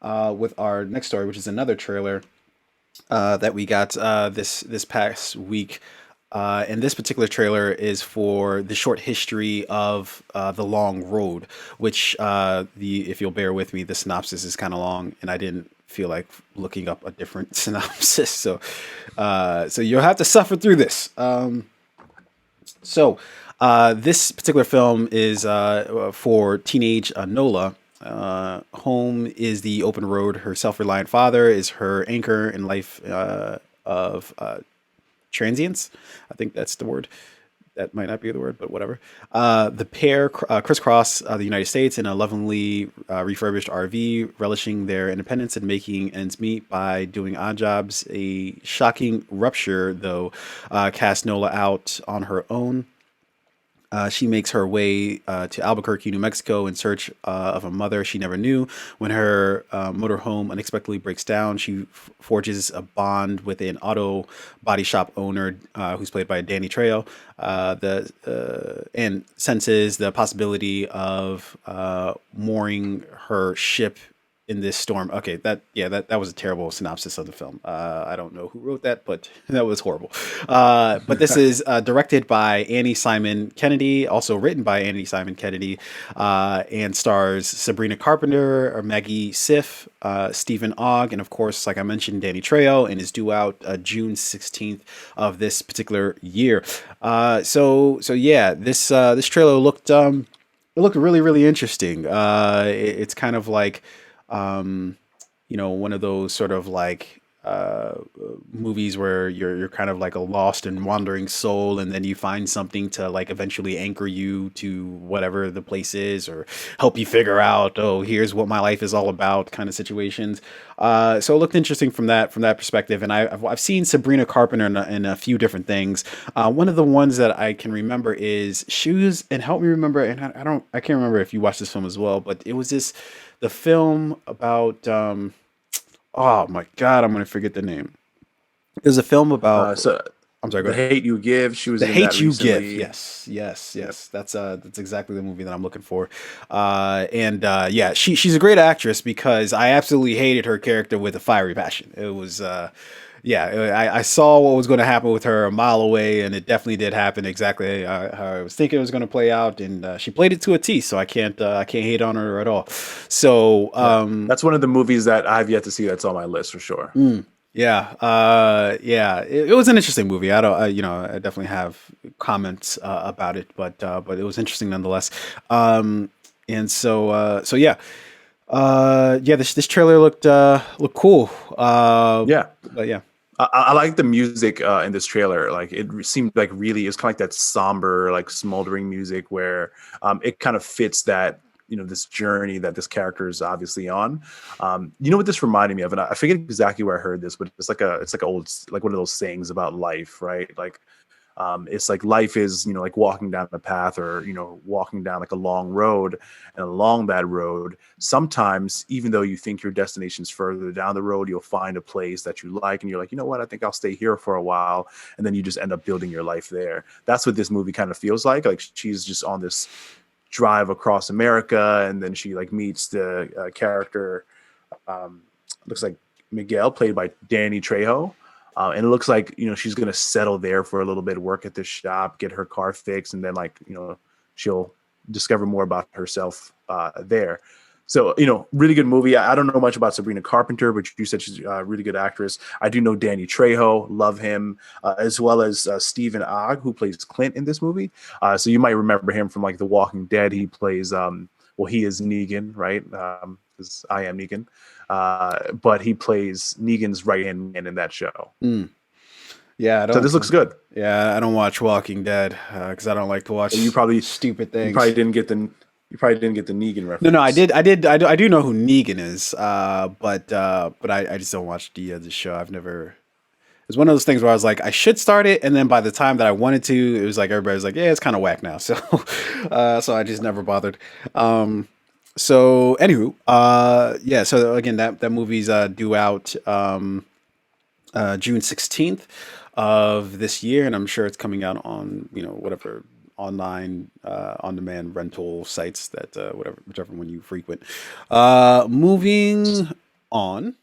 with our next story, which is another trailer that we got this past week. And this particular trailer is for the short history of the Long Road, which the if you'll bear with me, the synopsis is kind of long, and I didn't feel like looking up a different synopsis, so you'll have to suffer through this. So this particular film is for teenage Nola. Home is the open road. Her self-reliant father is her anchor in life of transients. I think that's the word. That might not be the word, but whatever. The pair crisscross the United States in a lovingly refurbished RV, relishing their independence and making ends meet by doing odd jobs. A shocking rupture, though, casts Nola out on her own. She makes her way to Albuquerque, New Mexico, in search of a mother she never knew. When her motorhome unexpectedly breaks down, she forges a bond with an auto body shop owner who's played by Danny Trejo, and senses the possibility of mooring her ship in this storm. Okay, that was a terrible synopsis of the film. I don't know who wrote that, but that was horrible. But this is directed by Annie Simon Kennedy, also written by Annie Simon Kennedy, and stars Sabrina Carpenter, or Maggie Siff, Stephen Ogg, and of course, like I mentioned, Danny Trejo, and is due out June 16th of this particular year. So yeah, this trailer looked it looked really really interesting. It's kind of like one of those sort of like movies where you're kind of like a lost and wandering soul, and then you find something to like eventually anchor you to whatever the place is, or help you figure out, oh, here's what my life is all about, kind of situations. So it looked interesting from that perspective, and I've seen Sabrina Carpenter in a few different things. One of the ones that I can remember is Shoes, and help me remember, and I can't remember if you watched this film as well, but it was the film about oh my god, I'm gonna forget the name. There's a film about. So I'm sorry. Go The ahead. Hate You Give, she was The in that Hate You Give. recently. Yes, yes, Yep. yes. That's exactly the movie that I'm looking for. And yeah, she's a great actress because I absolutely hated her character with a fiery passion. It was yeah, I saw what was going to happen with her a mile away, and it definitely did happen exactly how I was thinking it was going to play out, and she played it to a T. So I can't hate on her at all. So Yeah. That's one of the movies that I've yet to see that's on my list for sure. yeah, yeah, it was an interesting movie. I don't, I definitely have comments about it, but it was interesting nonetheless. And so yeah, yeah, this trailer looked cool. Yeah. But yeah. I like the music in this trailer. Like seemed like really it's kind of like that somber, like smoldering music where it kind of fits that this journey that this character is obviously on. You know what this reminded me of, and I forget exactly where I heard this, but it's like old, like one of those sayings about life, right? Like it's like life is like walking down the path, or walking down like a long road, and along that road sometimes, even though you think your destination's further down the road, you'll find a place that you like, and you're like, you know what, I think I'll stay here for a while, and then you just end up building your life there. That's what this movie kind of feels like she's just on this drive across America, and then she like meets the character, um, looks like Miguel, played by Danny Trejo. And it looks like she's gonna settle there for a little bit, work at this shop, get her car fixed, and then like she'll discover more about herself there. So really good movie. I don't know much about Sabrina Carpenter, but you said she's a really good actress. I do know Danny Trejo, love him, as well as Stephen Ogg, who plays Clint in this movie. So you might remember him from like The Walking Dead. He plays well, he is Negan, right? Because I am Negan, but he plays Negan's right hand man in that show. Mm. Yeah, I So don't. this looks good. Yeah, I don't watch Walking Dead because I don't like to So you watch probably stupid you probably things. didn't get the you probably didn't get the Negan No, no, reference. I do know who Negan is. But I just don't watch the show. I've never. It's one of those things where I was like, I should start it, and then by the time that I wanted to, it was like everybody's like, yeah, it's kind of whack now. So, so I just never bothered. So anywho, yeah. So again, that movie's due out June 16th of this year, and I'm sure it's coming out on whatever online on demand rental sites that whichever one you frequent. Moving on.